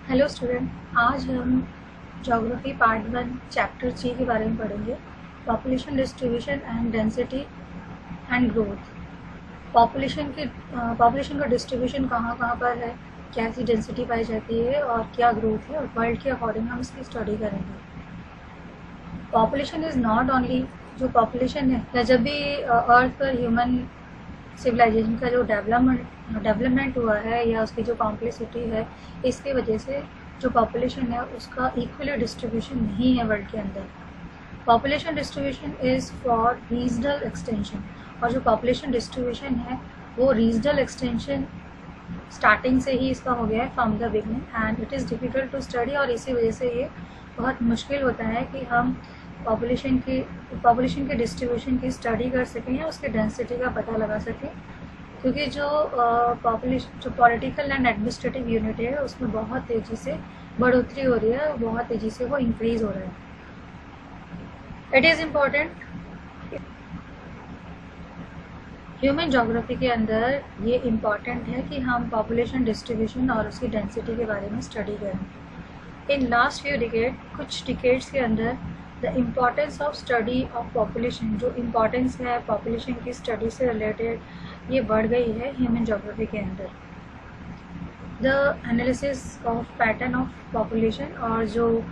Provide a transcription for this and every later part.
Hello student, आज हम geography part 1 chapter 3 के बारे में पढ़ेंगे। Population distribution and density and growth. Population का डिस्ट्रीब्यूशन कहाँ कहाँ पर है, कैसी डेंसिटी पाई जाती है और क्या ग्रोथ है, और वर्ल्ड के अकॉर्डिंग हम इसकी स्टडी करेंगे। पॉपुलेशन इज़ नॉट ओनली, जो है या जब भी अर्थ पर ह्यूमन सिविलाइजेशन का जो डेवलपमेंट हुआ है या उसकी जो कॉम्प्लेक्सिटी है, इसकी वजह से जो पॉपुलेशन है उसका इक्वली डिस्ट्रीब्यूशन नहीं है वर्ल्ड के अंदर। Population distribution is for regional extension, और जो पॉपुलेशन डिस्ट्रीब्यूशन है वो रीजनल एक्सटेंशन स्टार्टिंग से ही इसका हो गया है, from the beginning, and it is difficult to study. और इसी वजह से ये बहुत मुश्किल होता है कि हम पॉपुलेशन के डिस्ट्रीब्यूशन की स्टडी कर सकें या उसके डेंसिटी का पता लगा सकें, क्योंकि जो पॉलिटिकल एंड एडमिनिस्ट्रेटिव यूनिट है उसमें बहुत तेज़ी से बढ़ोतरी हो रही है, बहुत तेज़ी से वो इंक्रीज़ हो रहा है। It is important human geography के अंदर, ये इम्पॉर्टेंट है कि हम पॉपुलेशन डिस्ट्रीब्यूशन और उसकी डेंसिटी के बारे में स्टडी करें। इन लास्ट फ्यू डिकेड, कुछ डिकेड्स के अंदर the importance of study of population, जो इम्पॉर्टेंस है पॉपुलेशन की स्टडी से रिलेटेड, ये बढ़ गई है ह्यूमन जोग्राफी के अंदर। The analysis of pattern of population, और जो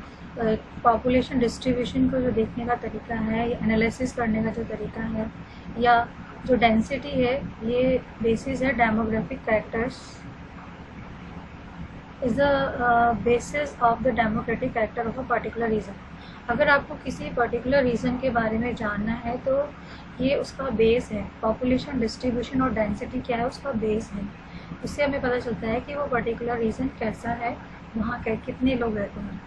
पॉपुलेशन डिस्ट्रीब्यूशन को जो देखने का तरीका है, एनालिसिस करने का जो तरीका है, या जो डेंसिटी है, ये बेसिस है demographic characters, is the basis of the democratic character of a particular region. अगर आपको किसी पर्टिकुलर रीजन के बारे में जानना है तो ये उसका बेस है। पॉपुलेशन डिस्ट्रीब्यूशन और डेंसिटी क्या है, उसका बेस है। इससे हमें पता चलता है कि वो पर्टिकुलर रीजन कैसा है, वहाँ के कितने लोग रहते हैं।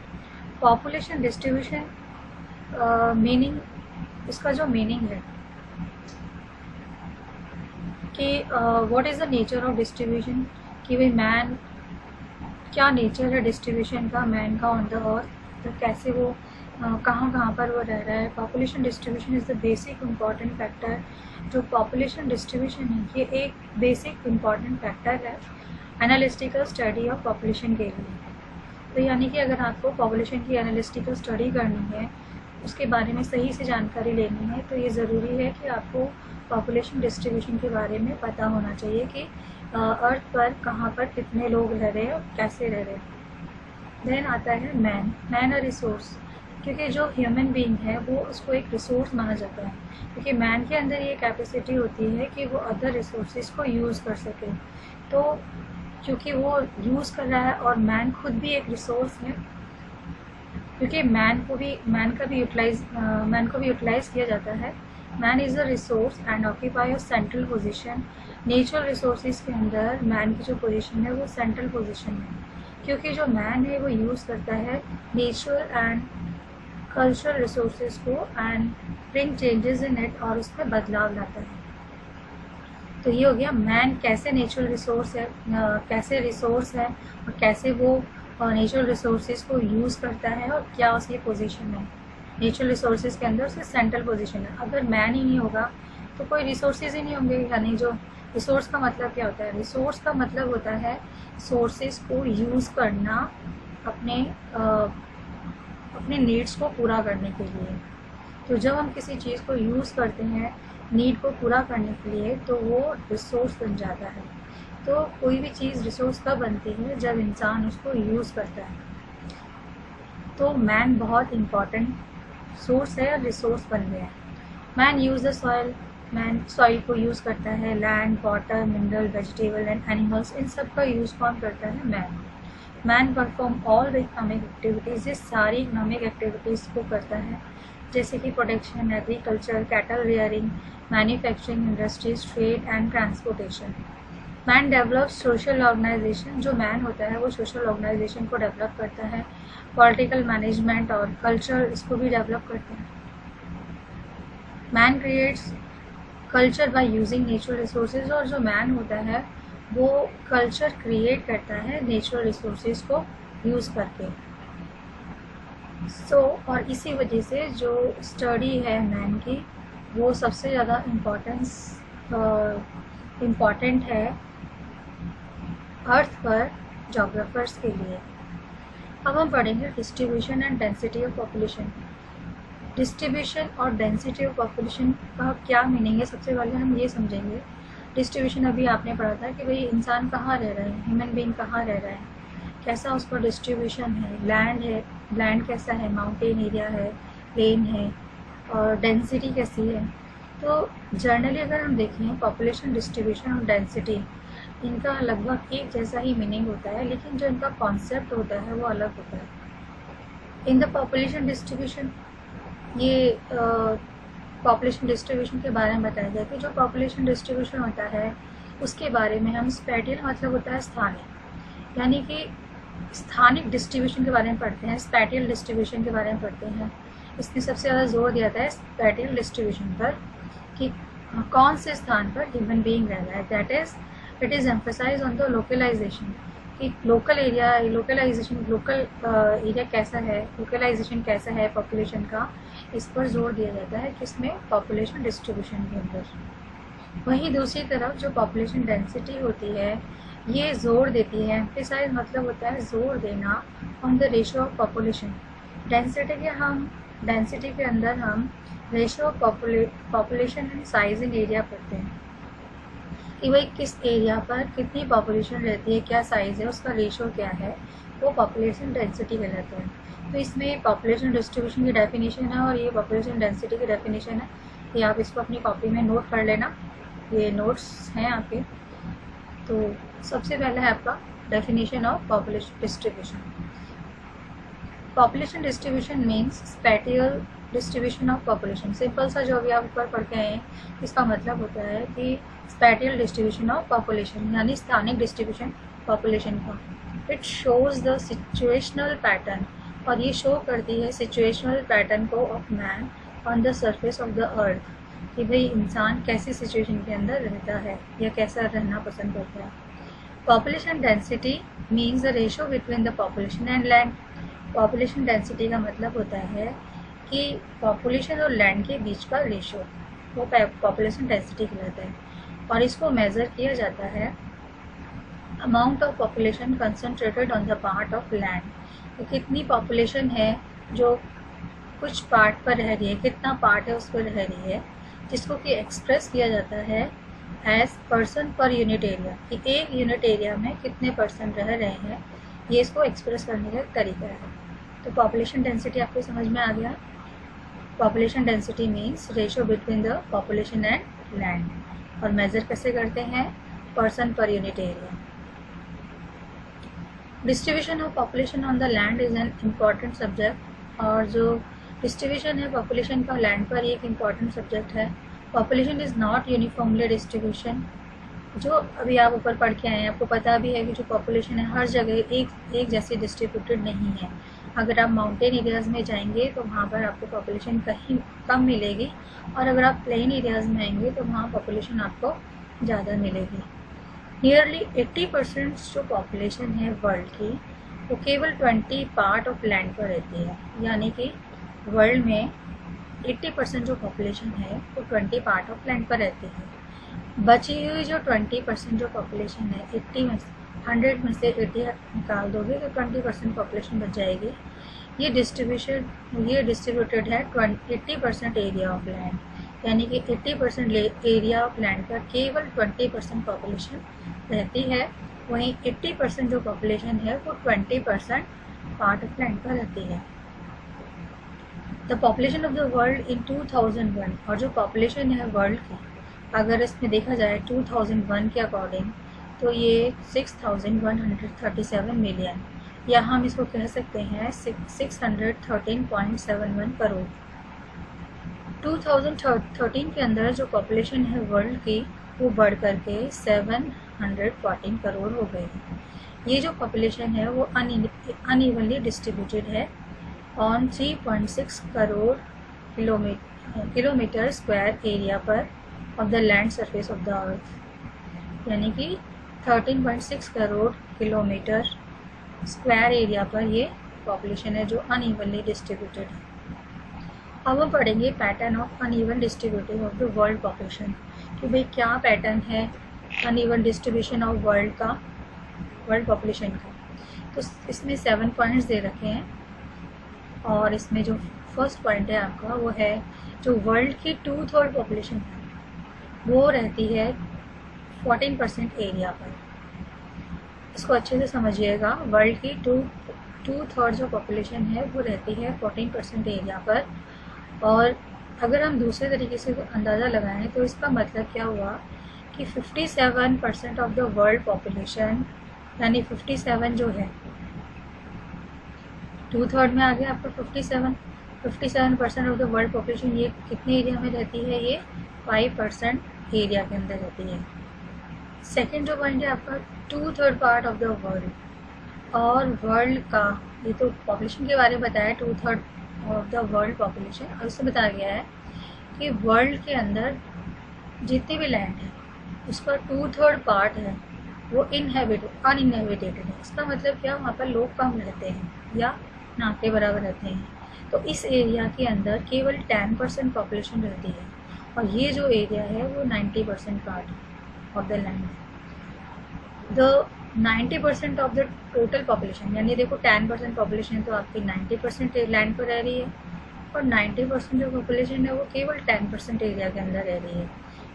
पॉपुलेशन डिस्ट्रीब्यूशन मीनिंग, इसका जो मीनिंग है कि what is the nature of distribution, कि भाई मैन, क्या नेचर है डिस्ट्रीब्यूशन का, मैन का ऑन द अर्थ, तो कैसे वो कहाँ कहाँ पर वो रह रहा है। Population distribution is the basic important factor. जो पॉपुलेशन डिस्ट्रीब्यूशन है ये एक बेसिक इम्पॉर्टेंट फैक्टर है एनालिस्टिकल स्टडी ऑफ पॉपुलेशन के लिए। तो यानी कि अगर आपको पॉपुलेशन की एनालिस्टिकल स्टडी करनी है, उसके बारे में सही से जानकारी लेनी है, तो ये ज़रूरी है कि आपको पॉपुलेशन डिस्ट्रीब्यूशन के बारे में पता होना चाहिए कि अर्थ पर कहाँ पर कितने लोग रह रहे हैं और कैसे रह रहे हैं। देन आता है मैन अ रिसोर्स, क्योंकि जो ह्यूमन बीइंग है वो उसको एक रिसोर्स माना जाता है, क्योंकि मैन के अंदर ये कैपेसिटी होती है कि वो अदर रिसोर्सेज को यूज़ कर सके। तो क्योंकि वो यूज़ कर रहा है, और मैन खुद भी एक रिसोर्स है, क्योंकि मैन को भी यूटिलाइज किया जाता है। Man is a resource and occupy a central position. Natural resources के अंदर मैन की जो पोजीशन है वो सेंट्रल पोजीशन है, क्योंकि जो मैन है वो यूज़ करता है नेचुरल एंड कल्चरल रिसोर्सेज को and bring changes in it, और उसमें बदलाव लाता है। तो ये हो गया मैन कैसे नेचुरल रिसोर्स है, कैसे रिसोर्स है, और कैसे वो नेचुरल रिसोर्सेज को यूज़ करता है, और क्या उसकी पोजीशन है नेचुरल रिसोर्सेज के अंदर, उसकी सेंट्रल पोजीशन है। अगर मैन ही नहीं होगा तो कोई रिसोर्सेज ही नहीं होंगे। यानी जो रिसोर्स का मतलब क्या होता है, रिसोर्स का मतलब होता है सोर्सेज को यूज़ करना अपने नीड्स को पूरा करने के लिए। तो जब हम किसी चीज़ को यूज़ करते हैं नीड को पूरा करने के लिए, तो वो रिसोर्स बन जाता है। तो कोई भी चीज़ रिसोर्स कब बनती है, जब इंसान उसको यूज़ करता है। तो मैन बहुत इम्पॉर्टेंट सोर्स है और रिसोर्स बन गया है। Man use the soil, man soil को यूज़ करता है। Land, water, mineral, vegetable and animals, इन सब का यूज़ कौन करता है, man perform all the economic activities, ये सारी इकोनॉमिक एक्टिविटीज़ को करता है, जैसे कि production, agriculture, cattle rearing, manufacturing industries, trade and transportation. Man develop social organisation, जो मैन होता है वो सोशल ऑर्गेनाइजेशन को डेवलप करता है। पॉलिटिकल मैनेजमेंट और कल्चर, इसको भी डेवलप करता है। Man creates culture by using natural resources, और जो मैन होता है वो कल्चर क्रिएट करता है नेचुरल रिसोर्सेज को यूज़ करके। और इसी वजह से जो स्टडी है मैन की, वो सबसे ज़्यादा इम्पॉर्टेंट है अर्थ पर जोग्राफर्स के लिए। अब हम पढ़ेंगे distribution and density of population. Distribution और डेंसिटी ऑफ पॉपुलेशन का क्या मीनिंग है, सबसे पहले हम ये समझेंगे। डिस्ट्रीब्यूशन अभी आपने पढ़ा था कि भाई इंसान कहाँ रह रहा है, ह्यूमन बीइंग कहाँ रह रहा है, कैसा उसका डिस्ट्रीब्यूशन है, लैंड कैसा है, माउंटेन एरिया है, प्लेन है, और डेंसिटी कैसी है। तो जनरली अगर हम देखें पॉपुलेशन डिस्ट्रीब्यूशन और डेंसिटी, इनका लगभग एक जैसा ही मीनिंग होता है, लेकिन जो इनका कॉन्सेप्ट होता है वो अलग होता है। इन द पॉपुलेशन डिस्ट्रीब्यूशन, ये पॉपुलेशन डिस्ट्रीब्यूशन के बारे में बताया जाए कि जो पॉपुलेशन डिस्ट्रीब्यूशन होता है उसके बारे में हम स्पैटियल मतलब होता है स्थानिक, यानी कि स्थानिक डिस्ट्रीब्यूशन के बारे में पढ़ते हैं, स्पैटियल डिस्ट्रीब्यूशन के बारे में पढ़ते हैं। इसमें सबसे ज़्यादा जोर दिया जाता है स्पैटियल डिस्ट्रीब्यूशन पर कि कौन से स्थान पर ह्यूमन बीइंग रह रहा है। That is it is emphasise on the localization, कि लोकल एरिया, लोकल एरिया कैसा है, लोकलाइजेशन कैसा है पॉपुलेशन का, इस पर जोर दिया जाता है किसमें, पॉपुलेशन डिस्ट्रीब्यूशन के अंदर। वहीं दूसरी तरफ जो पॉपुलेशन डेंसिटी होती है ये जोर देती है, एम्फसाइज मतलब होता है जोर देना, on the ratio of population. Density के अंदर हम ratio of population and size in area पढ़ते हैं कि भाई किस एरिया पर कितनी पॉपुलेशन रहती है, क्या साइज़ है, उसका रेशियो क्या है, वो पॉपुलेशन डेंसिटी कहलाता है। तो इसमें पॉपुलेशन डिस्ट्रीब्यूशन की डेफिनेशन है और ये पॉपुलेशन डेंसिटी की डेफिनेशन है। ये आप इसको अपनी कॉपी में नोट कर लेना, ये नोट्स हैं आपके। तो सबसे पहला है आपका definition of population distribution. Population distribution means spatial distribution of population. Simple सा जो अभी आप ऊपर पढ़ के आए हैं, इसका मतलब होता है कि स्पैटियल डिस्ट्रीब्यूशन ऑफ पॉपुलेशन यानी स्थानिक डिस्ट्रीब्यूशन पॉपुलेशन का। It shows the situational pattern, और ये शो करती है सिचुएशनल पैटर्न को of man on the surface of the अर्थ, कि भाई इंसान कैसी सिचुएशन के अंदर रहता है या कैसा रहना पसंद करता है। Population density means the ratio between the population and land. Population density का मतलब होता है कि पॉपुलेशन और लैंड के बीच का रेशियो, वो पॉपुलेशन डेंसिटी कहलाता है। और इसको मेज़र किया जाता है amount of population concentrated on the part of land, तो कितनी पॉपुलेशन है जो कुछ पार्ट पर रह रही है, कितना पार्ट है उस पर रह रही है, जिसको कि एक्सप्रेस किया जाता है as person per unit area, कि एक यूनिट एरिया में कितने पर्सन रह रहे हैं, ये इसको एक्सप्रेस करने का तरीका है। तो पॉपुलेशन डेंसिटी आपको समझ में आ गया। Population density means ratio between the population and land, और मेज़र कैसे करते हैं, person per unit area. Distribution of population on the land is an important subject, और जो डिस्ट्रीब्यूशन है पॉपुलेशन का लैंड पर, एक इम्पॉर्टेंट सब्जेक्ट है। Population is not uniformly distribution, जो अभी आप ऊपर पढ़ के आए हैं, आपको पता भी है कि जो पॉपुलेशन है हर जगह एक जैसी डिस्ट्रीब्यूटेड नहीं है। अगर आप माउंटेन एरियाज़ में जाएंगे तो वहाँ पर आपको पॉपुलेशन कहीं कम मिलेगी, और अगर आप प्लेन एरियाज़ में आएंगे तो वहाँ पॉपुलेशन आपको ज़्यादा मिलेगी। नियरली 80% जो पॉपुलेशन है वर्ल्ड की, वो केवल 20 पार्ट ऑफ लैंड पर रहती है, यानी कि वर्ल्ड में 80% जो पॉपुलेशन है वो 20 पार्ट ऑफ लैंड पर रहती है। बची हुई जो 20% जो पॉपुलेशन है, 100 में से 80 निकाल दोगे तो 20% पॉपुलेशन बच जाएगी। ये डिस्ट्रीब्यूटेड है 80% एरिया ऑफ लैंड, यानी कि 80% एरिया ऑफ लैंड पर केवल 20% पॉपुलेशन रहती है, वहीं 80% जो पॉपुलेशन है वो 20% पार्ट ऑफ लैंड पर रहती है। The population of the world in 2001, और जो पॉपुलेशन है वर्ल्ड की अगर इसमें देखा जाए 2001 के अकॉर्डिंग, तो ये 6137 मिलियन, या हम इसको कह सकते हैं 613.71 करोड़। 2013 के अंदर जो पॉपुलेशन है वर्ल्ड की वो बढ़ करके 714 करोड़ हो गई। ये जो पॉपुलेशन है वो अनइवनली डिस्ट्रीब्यूटेड है on 3.6 crore kilometre square area पर of the land surface of the earth, यानी कि 13.6 करोड़ किलोमीटर स्क्वायर एरिया पर ये पॉपुलेशन है जो अनइवनली डिस्ट्रीब्यूटेड है। अब हम पढ़ेंगे pattern of uneven distributing of the world population, कि भाई क्या पैटर्न है uneven distribution of world population का। तो इसमें 7 पॉइंट्स दे रखे हैं, और इसमें जो फर्स्ट पॉइंट है आपका वो है जो वर्ल्ड की 2/3 पॉपुलेशन है वो रहती है 14% एरिया पर। इसको अच्छे से समझिएगा, वर्ल्ड की 2/3 जो पॉपुलेशन है वो रहती है 14% एरिया पर। और अगर हम दूसरे तरीके से अंदाज़ा लगाएं तो इसका मतलब क्या हुआ कि 57% ऑफ द वर्ल्ड पॉपुलेशन, यानी 57 जो है 2/3 में आ गया आपका 57% ऑफ द वर्ल्ड पॉपुलेशन, ये कितने एरिया में रहती है, ये 5% एरिया के अंदर रहती है। सेकेंड जो पॉइंट है आपका 2/3 पार्ट ऑफ द वर्ल्ड, और वर्ल्ड का, ये तो पॉपुलेशन के बारे में बताया 2/3 ऑफ द वर्ल्ड पॉपुलेशन, और इससे बताया गया है कि वर्ल्ड के अंदर जितने भी लैंड है उसका 2/3 पार्ट है वो अनइनहेबिटेड है। इसका मतलब क्या, वहाँ पर लोग कम रहते हैं या ना के बराबर रहते हैं। तो इस एरिया के अंदर केवल 10% पॉपुलेशन रहती है, और ये जो एरिया है वो 90% पार्ट ऑफ द लैंड है। The 90% of the total population, यानी देखो 10% पॉपुलेशन तो आपकी 90% लैंड पर रह रही है, और 90% जो पॉपुलेशन है वो केवल 10% एरिया के अंदर रह रही है।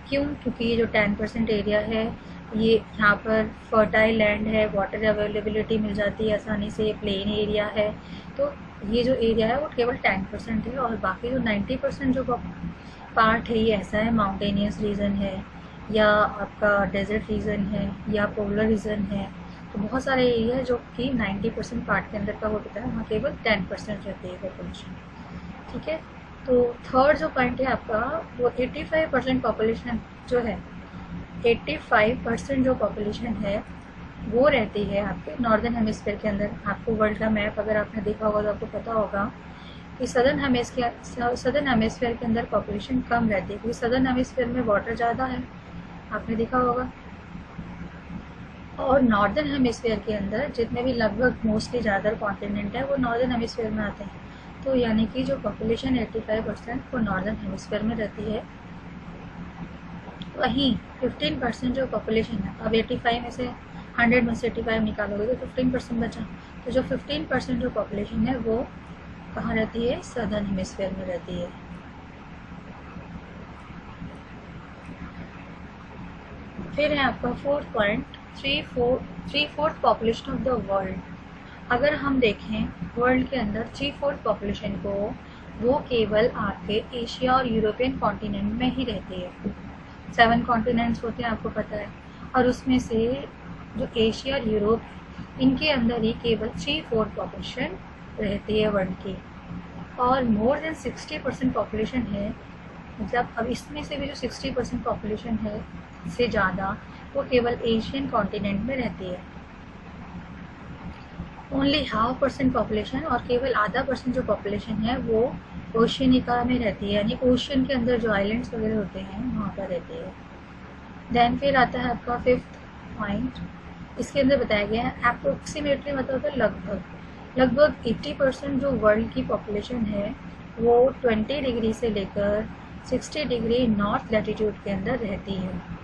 क्यों? क्योंकि ये जो 10% एरिया है ये यहाँ पर फर्टाइल लैंड है, वाटर अवेलेबिलिटी मिल जाती है आसानी से, प्लेन एरिया है। तो ये जो एरिया है वो केवल 10% है, और बाकी जो 90% जो पार्ट है ये ऐसा है, माउंटेनियस रीजन है, या आपका डेजर्ट रीजन है, या पोलर रीजन है। तो बहुत सारे एरिया है जो कि 90% पार्ट के अंदर का होता है, वहाँ केवल 10% रहती है पॉपुलेशन। ठीक है, तो थर्ड जो पॉइंट है आपका वो 85% पॉपुलेशन जो है, 85% जो पॉपुलेशन है वो रहती है आपके नॉर्दर्न हेमिस्फीयर के अंदर। आपको वर्ल्ड का मैप अगर आपने देखा होगा तो आपको पता होगा कि सदर्न हेमिस्फीयर के अंदर पॉपुलेशन कम रहती है, क्योंकि सदर्न हेमिस्फीयर में वाटर ज़्यादा है, आपने देखा होगा। और नॉर्दर्न हेमिस्फीयर के अंदर जितने भी लगभग मोस्टली ज़्यादा कॉन्टिनेंट है वो नॉर्दर्न हेमिस्फीयर में आते हैं। तो यानी कि जो पॉपुलेशन 85% वो नॉर्दर्न हेमिस्फीयर में रहती है। वहीं 15% जो पॉपुलेशन है, अब 85 में से 100 में से 85 निकालोगे तो 15% बचा। तो जो 15% जो पॉपुलेशन है वो कहाँ रहती है, सदर्न हेमिस्फीयर में रहती है। फिर है आपका fourth point, 3/4 population of the world. अगर हम देखें वर्ल्ड के अंदर 3/4 पॉपुलेशन को, वो केवल आपके एशिया और यूरोपियन कॉन्टिनेंट में ही रहती है। 7 कॉन्टिनेंट्स होते हैं आपको पता है, और उसमें से जो एशिया और यूरोप, इनके अंदर ही केवल 3/4 पॉपुलेशन रहती है वर्ल्ड की। और मोर देन 60% पॉपुलेशन है, मतलब अब इसमें से भी जो 60% पॉपुलेशन है से ज़्यादा वो केवल एशियन कॉन्टिनेंट में रहती है। ओनली 0.5% पॉपुलेशन, और केवल आधा % जो पॉपुलेशन है वो ओशियनिका में रहती है, यानी ओशन के अंदर जो आइलैंड्स वगैरह होते हैं वहाँ पर रहती है। देन फिर आता है आपका फिफ्थ पॉइंट, इसके अंदर बताया गया है अप्रोक्सीमेटली, मतलब लगभग 80% जो वर्ल्ड की पॉपुलेशन है वो 20 डिग्री से लेकर 60 डिग्री नॉर्थ लैटिट्यूड के अंदर रहती है।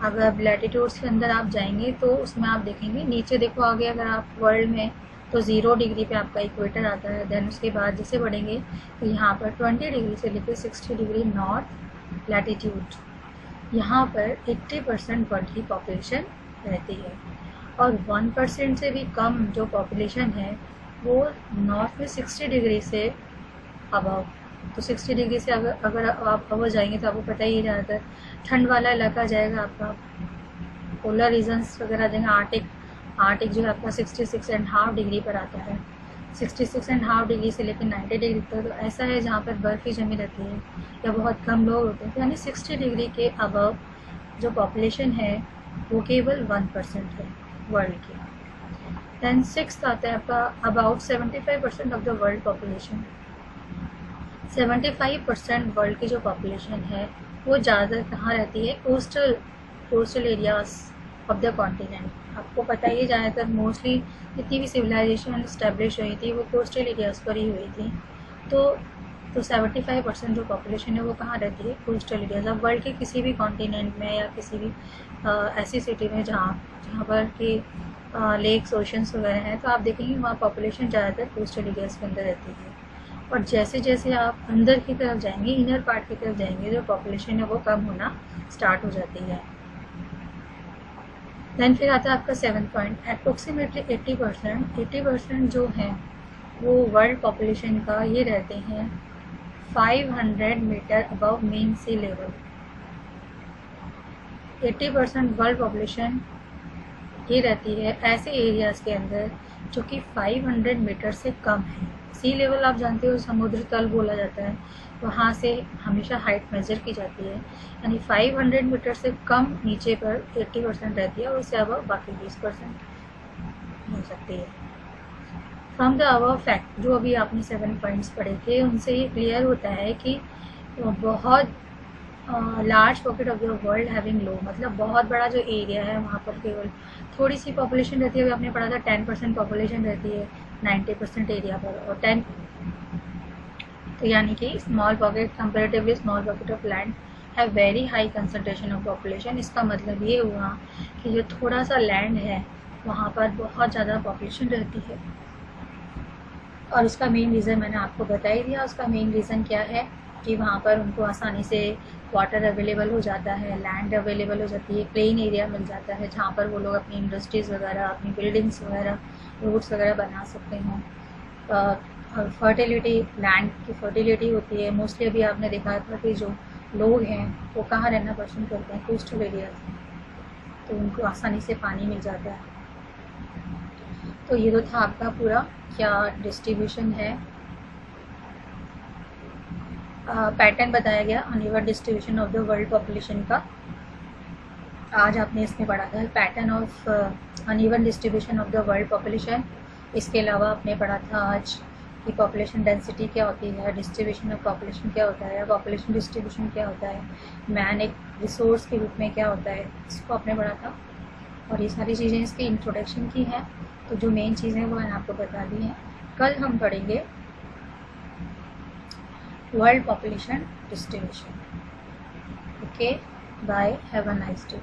अगर लैटिट्यूड्स के अंदर आप जाएंगे तो उसमें आप देखेंगे, नीचे देखो आगे अगर आप वर्ल्ड में, तो 0 डिग्री पे आपका इक्वेटर आता है। देन उसके बाद जैसे बढ़ेंगे तो यहाँ पर 20 डिग्री से लेकर 60 डिग्री नॉर्थ लैटिट्यूड, यहाँ पर 80% वर्ल्ड की पॉपुलेशन रहती है। और 1% से भी कम जो पॉपुलेशन है वो नॉर्थ में 60 डिग्री से अबव। तो 60 डिग्री से अगर आप अबव जाएंगे तो आपको पता ही ज़्यादातर ठंड वाला इलाका जाएगा आपका, पोलर रीजन्स वगैरह जाएंगे। आर्टिक जो है आपका 66.5 डिग्री पर आता है, 66.5 डिग्री से लेकर 90 डिग्री तक। तो ऐसा है जहाँ पर बर्फ़ ही जमी रहती है या बहुत कम लोग होते हैं। तो यानी 60 डिग्री के अबव जो पॉपुलेशन है वो केवल 1% है वर्ल्ड की। दैन सिक्स्थ आता है आपका about 75% of the world population. 75% world की जो पॉपुलेशन है वो ज़्यादातर कहाँ रहती है, coastal areas of the continent. आपको पता ही, ज़्यादातर मोस्टली जितनी भी सिविलाइजेशन इस्टेब्लिश हुई थी वो कोस्टल एरियाज़ पर ही हुई थी। तो 75% जो पॉपुलेशन है वो कहाँ रहती है, कोस्टल एरियाज। अब वर्ल्ड के किसी भी कॉन्टिनेंट में या किसी भी ऐसी सिटी में जहाँ पर कि लेक्स ओशंस वगैरह हैं, तो आप देखेंगे वहाँ पॉपुलेशन ज़्यादातर कोस्टल एरियाज के अंदर रहती है। और जैसे जैसे आप अंदर की तरफ जाएंगे, इनर पार्ट की तरफ जाएंगे, जो पॉपुलेशन है वो कम होना स्टार्ट हो जाती है। देन फिर आता है आपका 7th पॉइंट, अप्रोक्सीमेटली 80% जो है वो वर्ल्ड पॉपुलेशन का ये रहते हैं 500 मीटर अबव मीन सी लेवल। 80% वर्ल्ड पॉपुलेशन ये रहती है ऐसे एरियाज़ के अंदर जो कि 500 मीटर से कम है। सी लेवल आप जानते हो समुद्र तल बोला जाता है, वहाँ से हमेशा हाइट मेजर की जाती है, यानी 500 मीटर से कम नीचे पर 80% रहती है और उससे अब बाकी 20% हो सकती है। फ्रॉम द अबव फैक्ट, जो अभी आपने 7 पॉइंट्स पढ़े थे उनसे ये क्लियर होता है कि बहुत large pocket of the world having low, मतलब बहुत बड़ा जो एरिया है वहाँ पर केवल थोड़ी सी पॉपुलेशन रहती है। अभी आपने पढ़ा था 10% पॉपुलेशन रहती है 90% एरिया पर, और 10 तो यानी कि small pocket comparatively small pocket of land have very high concentration of population. इसका मतलब ये हुआ कि जो थोड़ा सा लैंड है वहाँ पर बहुत ज़्यादा पॉपुलेशन रहती है। और उसका मेन रीज़न मैंने आपको बता ही दिया। उसका मेन रीज़न क्या है कि वहाँ पर उनको आसानी से वाटर अवेलेबल हो जाता है, लैंड अवेलेबल हो जाती है, प्लेन एरिया मिल जाता है जहाँ पर वो लोग अपनी इंडस्ट्रीज़ वगैरह, अपनी बिल्डिंग्स वगैरह, रोड्स वगैरह बना सकते हैं। और फर्टिलिटी, लैंड की फर्टिलिटी होती है। मोस्टली अभी आपने देखा था कि जो लोग हैं वो कहाँ रहना पसंद करते हैं, कोस्टल एरियाज में, तो उनको आसानी से पानी मिल जाता है। तो ये तो था आपका पूरा क्या डिस्ट्रीब्यूशन है, पैटर्न बताया गया uneven distribution of the world population का। आज आपने इसमें पढ़ा था pattern of uneven distribution of the world population. इसके अलावा आपने पढ़ा था आज कि पॉपुलेशन डेंसिटी क्या होती है, डिस्ट्रीब्यूशन ऑफ पॉपुलेशन क्या होता है, पॉपुलेशन डिस्ट्रीब्यूशन क्या होता है, मैन एक रिसोर्स के रूप में क्या होता है, इसको आपने पढ़ा था। और ये सारी चीज़ें इसकी इंट्रोडक्शन की हैं, तो जो मेन चीज़ें वो मैंने आपको बता दी हैं। कल हम पढ़ेंगे world population distribution. Okay, bye, have a nice day.